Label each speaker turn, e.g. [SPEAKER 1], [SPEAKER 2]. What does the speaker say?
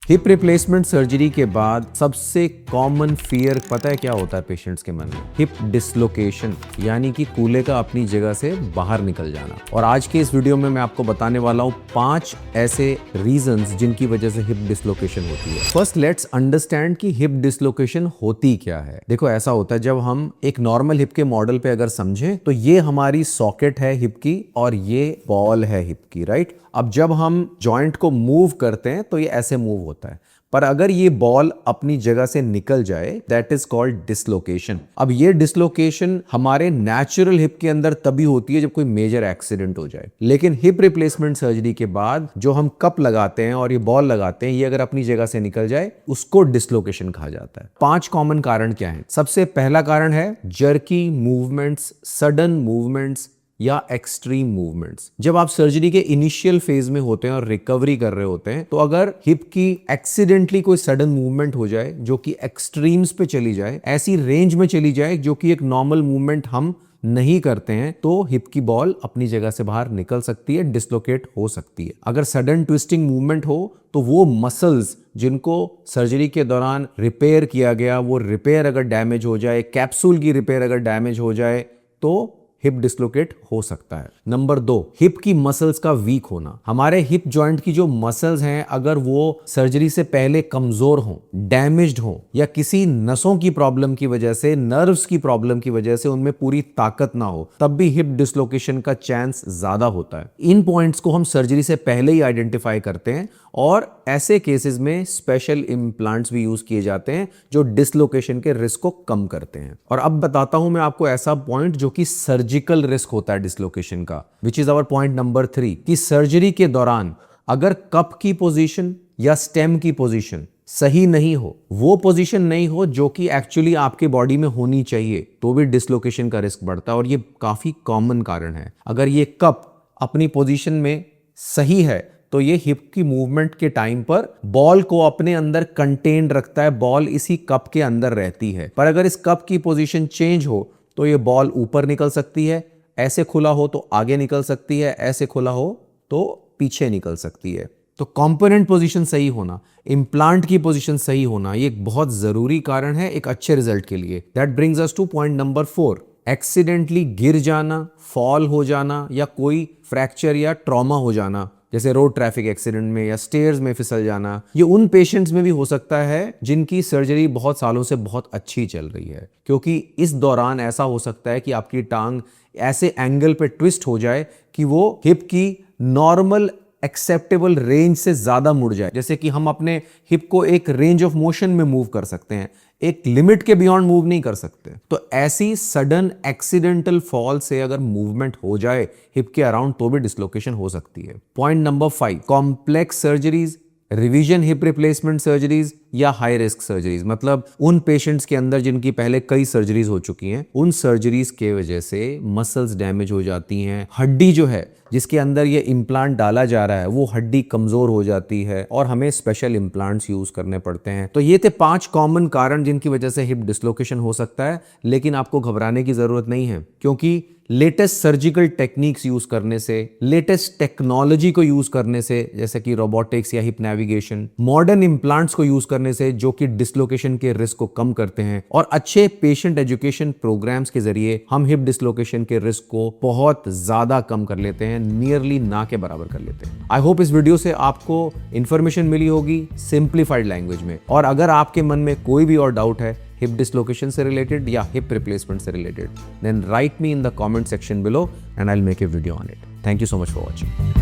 [SPEAKER 1] Hip replacement surgery के बाद सबसे कॉमन फियर पता है क्या होता है पेशेंट्स के मन में? हिप डिसलोकेशन, यानी कि कूल्हे का अपनी जगह से बाहर निकल जाना। और आज के इस वीडियो में मैं आपको बताने वाला हूँ 5 ऐसे रीजंस जिनकी वजह से हिप डिसलोकेशन होती है। फर्स्ट लेट्स अंडरस्टैंड कि हिप डिसलोकेशन होती क्या है। देखो ऐसा होता है, जब हम एक नॉर्मल हिप के मॉडल पे अगर समझें तो ये हमारी सॉकेट है हिप की और ये बॉल है हिप की, राइट। अब जब हम जॉइंट को मूव करते हैं तो ये ऐसे मूव होता है, पर अगर ये बॉल अपनी जगह से निकल जाए दैट इज कॉल्ड डिसलोकेशन। अब ये डिसलोकेशन हमारे नेचुरल हिप के अंदर तभी होती है जब कोई मेजर एक्सीडेंट हो जाए, लेकिन हिप रिप्लेसमेंट सर्जरी के बाद जो हम कप लगाते हैं और ये बॉल लगाते हैं, ये अगर अपनी जगह से निकल जाए उसको डिसलोकेशन कहा जाता है। 5 कॉमन कारण क्या हैं? सबसे पहला कारण है जर्की मूवमेंट्स, सडन मूवमेंट्स या एक्सट्रीम मूवमेंट्स। जब आप सर्जरी के इनिशियल फेज में होते हैं और रिकवरी कर रहे होते हैं, तो अगर हिप की एक्सीडेंटली कोई सडन मूवमेंट हो जाए जो कि एक्सट्रीम्स पे चली जाए, ऐसी रेंज में चली जाए जो कि एक नॉर्मल मूवमेंट हम नहीं करते हैं, तो हिप की बॉल अपनी जगह से बाहर निकल सकती है, डिसलोकेट हो सकती है। अगर सडन ट्विस्टिंग मूवमेंट हो तो वो मसल्स जिनको सर्जरी के दौरान रिपेयर किया गया, वो रिपेयर अगर डैमेज हो जाए, कैप्सूल की रिपेयर अगर डैमेज हो जाए, तो हिप डिसलोकेट हो सकता है। नंबर 2, हिप की मसल्स का वीक होना। हमारे हिप जॉइंट की जो मसल्स हैं, अगर वो सर्जरी से पहले कमजोर हो, डैमेज्ड हो, या किसी नसों की प्रॉब्लम की वजह से, नर्व्स की प्रॉब्लम की वजह से उनमें पूरी ताकत ना हो, तब भी हिप डिसलोकेशन का चांस ज्यादा होता है। इन पॉइंट्स को हम सर्जरी से पहले ही आइडेंटिफाई करते हैं और ऐसे केसेस में स्पेशल इम्प्लांट्स भी यूज किए जाते हैं जो डिसलोकेशन के रिस्क को कम करते हैं। और अब बताता हूं मैं आपको ऐसा पॉइंट जो कि सर्जिकल रिस्क होता है डिसलोकेशन का, which is our point number 3, कि सर्जरी के दौरान अगर कप की पोजीशन या स्टेम की पोजीशन सही नहीं हो, वो पोजीशन नहीं हो जो कि एक्चुअली आपके बॉडी में होनी चाहिए, तो भी डिसलोकेशन का रिस्क बढ़ता है। और ये काफी कॉमन कारण है। अगर ये कप अपनी पोजीशन में सही है तो ये हिप की मूवमेंट के टाइम पर बॉल को अपने अंदर कंटेन रखता है, बॉल इसी कप के अंदर रहती है। पर अगर इस कप की पोजीशन चेंज हो तो ये बॉल ऊपर निकल सकती है, ऐसे खुला हो तो आगे निकल सकती है, ऐसे खुला हो तो पीछे निकल सकती है। तो कंपोनेंट पोजीशन सही होना, इम्प्लांट की पोजीशन सही होना, ये एक बहुत जरूरी कारण है एक अच्छे रिजल्ट के लिए। That brings us two point number 4, accidentally गिर जाना, फॉल हो जाना या कोई फ्रैक्चर या ट्रॉमा हो जाना, जैसे रोड ट्रैफिक एक्सीडेंट में या स्टेयर्स में फिसल जाना। ये उन पेशेंट्स में भी हो सकता है जिनकी सर्जरी बहुत सालों से बहुत अच्छी चल रही है, क्योंकि इस दौरान ऐसा हो सकता है कि आपकी टांग ऐसे एंगल पे ट्विस्ट हो जाए कि वो हिप की नॉर्मल एक्सेप्टेबल रेंज से ज्यादा मुड़ जाए। जैसे कि हम अपने हिप को एक रेंज ऑफ मोशन में मूव कर सकते हैं, एक लिमिट के बियॉन्ड मूव नहीं कर सकते। तो ऐसी सडन एक्सीडेंटल फॉल से अगर मूवमेंट हो जाए हिप के अराउंड तो भी डिसलोकेशन हो सकती है। Point number 5, complex surgeries, revision hip replacement surgeries या हाई रिस्क सर्जरीज, मतलब उन पेशेंट्स के अंदर जिनकी पहले कई सर्जरीज हो चुकी हैं, उन सर्जरीज के वजह से मसल्स डैमेज हो जाती हैं, हड्डी जो है जिसके अंदर ये इम्प्लांट डाला जा रहा है वो हड्डी कमजोर हो जाती है और हमें स्पेशल इम्प्लांट्स यूज करने पड़ते हैं। तो ये थे 5 कॉमन कारण जिनकी वजह से हिप डिसलोकेशन हो सकता है, लेकिन आपको घबराने की जरूरत नहीं है, क्योंकि लेटेस्ट सर्जिकल टेक्निक्स यूज करने से, लेटेस्ट टेक्नोलॉजी को यूज करने से, जैसे कि रोबोटिक्स या हिप नेविगेशन, मॉडर्न इम्प्लांट्स को यूज करने से जो कि डिसलोकेशन के रिस्क को कम करते हैं, और अच्छे पेशेंट एजुकेशन प्रोग्राम्स के जरिए हम हिप डिसलोकेशन के रिस्क को बहुत ज्यादा कम कर लेते हैं, नियरली ना के बराबर कर लेते हैं। आई होप इस वीडियो से आपको इंफॉर्मेशन मिली होगी सिंप्लीफाइड लैंग्वेज में। और अगर आपके मन में कोई भी और डाउट है हिप डिसलोकेशन से रिलेटेड या हिप रिप्लेसमेंट से related, then write me in the comment section below and I'll make a video on it. Thank you so much for watching.